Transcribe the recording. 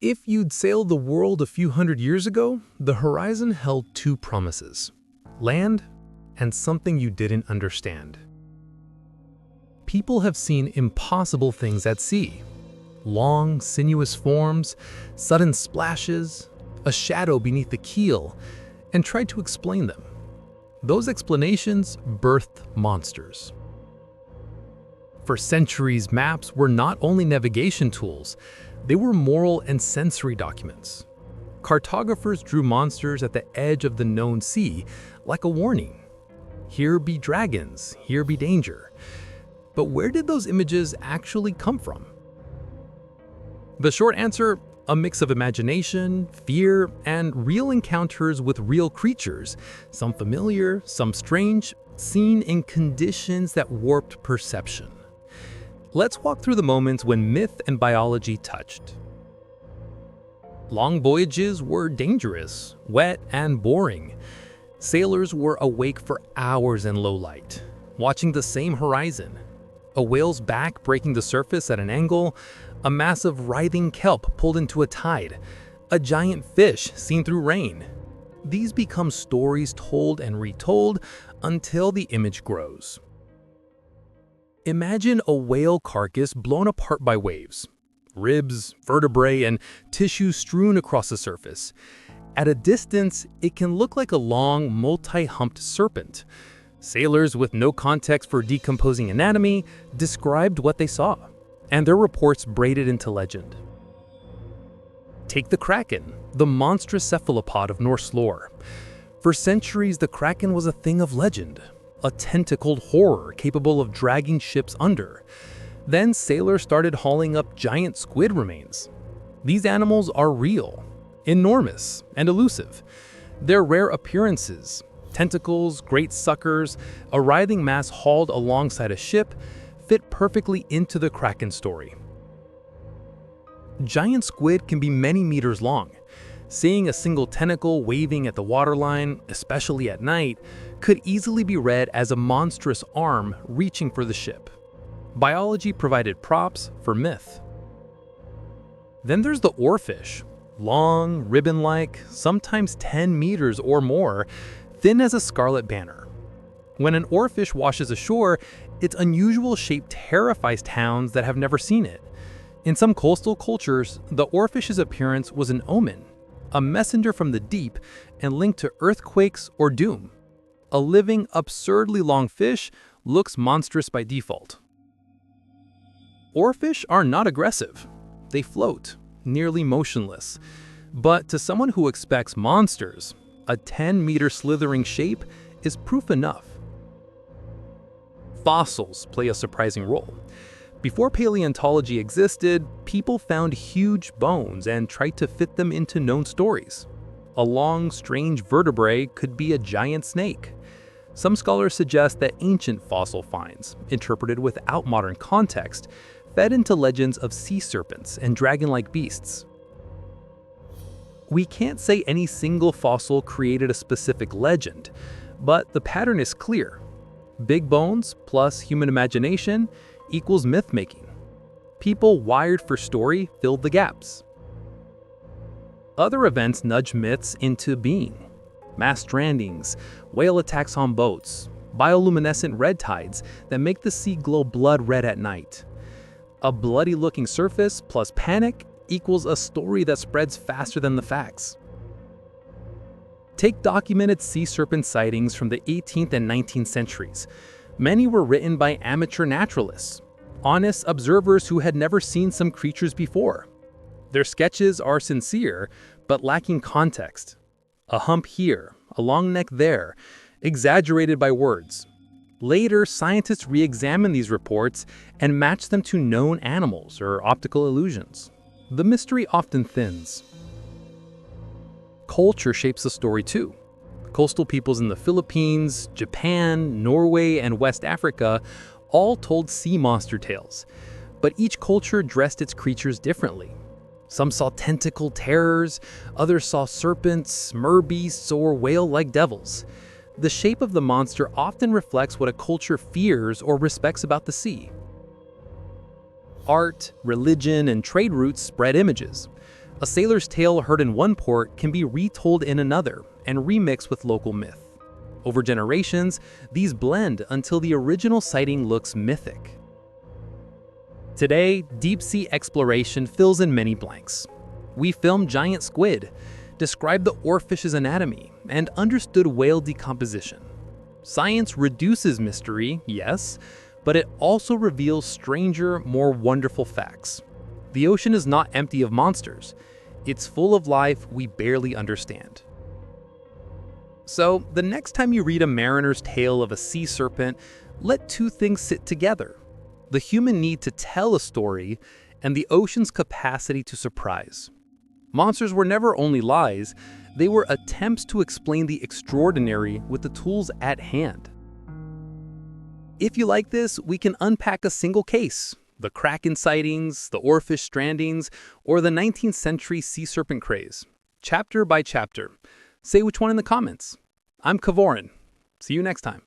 If you'd sailed the world a few hundred years ago, the horizon held two promises: land and something you didn't understand. People have seen impossible things at sea. Long, sinuous forms, sudden splashes, a shadow beneath the keel, and tried to explain them. Those explanations birthed monsters. For centuries, maps were not only navigation tools, they were moral and sensory documents. Cartographers drew monsters at the edge of the known sea like a warning. Here be dragons, here be danger. But where did those images actually come from? The short answer: a mix of imagination, fear, and real encounters with real creatures, some familiar, some strange, seen in conditions that warped perception. Let's walk through the moments when myth and biology touched. Long voyages were dangerous, wet, and boring. Sailors were awake for hours in low light, watching the same horizon. A whale's back breaking the surface at an angle, a massive writhing kelp pulled into a tide, a giant fish seen through rain. These become stories told and retold until the image grows. Imagine a whale carcass blown apart by waves. Ribs, vertebrae, and tissue strewn across the surface. At a distance, it can look like a long, multi-humped serpent. Sailors with no context for decomposing anatomy described what they saw, and their reports braided into legend. Take the Kraken, the monstrous cephalopod of Norse lore. For centuries, the Kraken was a thing of legend, a tentacled horror capable of dragging ships under. Then sailors started hauling up giant squid remains. These animals are real, enormous, and elusive. Their rare appearances, tentacles, great suckers, a writhing mass hauled alongside a ship, fit perfectly into the Kraken story. Giant squid can be many meters long. Seeing a single tentacle waving at the waterline, especially at night, could easily be read as a monstrous arm reaching for the ship. Biology provided props for myth. Then there's the oarfish. Long, ribbon-like, sometimes 10 meters or more, thin as a scarlet banner. When an oarfish washes ashore, its unusual shape terrifies towns that have never seen it. In some coastal cultures, the oarfish's appearance was an omen, a messenger from the deep and linked to earthquakes or doom. A living, absurdly long fish looks monstrous by default. Oarfish are not aggressive. They float, nearly motionless. But to someone who expects monsters, a 10-meter slithering shape is proof enough. Fossils play a surprising role. Before paleontology existed, people found huge bones and tried to fit them into known stories. A long, strange vertebrae could be a giant snake. Some scholars suggest that ancient fossil finds, interpreted without modern context, fed into legends of sea serpents and dragon-like beasts. We can't say any single fossil created a specific legend, but the pattern is clear. Big bones plus human imagination equals myth-making. People wired for story filled the gaps. Other events nudge myths into being. Mass strandings, whale attacks on boats, bioluminescent red tides that make the sea glow blood red at night. A bloody-looking surface plus panic equals a story that spreads faster than the facts. Take documented sea serpent sightings from the 18th and 19th centuries. Many were written by amateur naturalists, honest observers who had never seen some creatures before. Their sketches are sincere, but lacking context. A hump here, a long neck there, exaggerated by words. Later, scientists re-examined these reports and matched them to known animals or optical illusions. The mystery often thins. Culture shapes the story too. Coastal peoples in the Philippines, Japan, Norway, and West Africa all told sea monster tales, but each culture dressed its creatures differently. Some saw tentacle terrors, others saw serpents, merbeasts, or whale-like devils. The shape of the monster often reflects what a culture fears or respects about the sea. Art, religion, and trade routes spread images. A sailor's tale heard in one port can be retold in another and remixed with local myth. Over generations, these blend until the original sighting looks mythic. Today, deep-sea exploration fills in many blanks. We filmed giant squid, described the oarfish's anatomy, and understood whale decomposition. Science reduces mystery, yes, but it also reveals stranger, more wonderful facts. The ocean is not empty of monsters. It's full of life we barely understand. So, the next time you read a mariner's tale of a sea serpent, let two things sit together: the human need to tell a story and the ocean's capacity to surprise. Monsters were never only lies, they were attempts to explain the extraordinary with the tools at hand. If you like this, we can unpack a single case: the Kraken sightings, the Oarfish strandings, or the 19th century sea serpent craze, chapter by chapter. Say which one in the comments. I'm Kavorin. See you next time.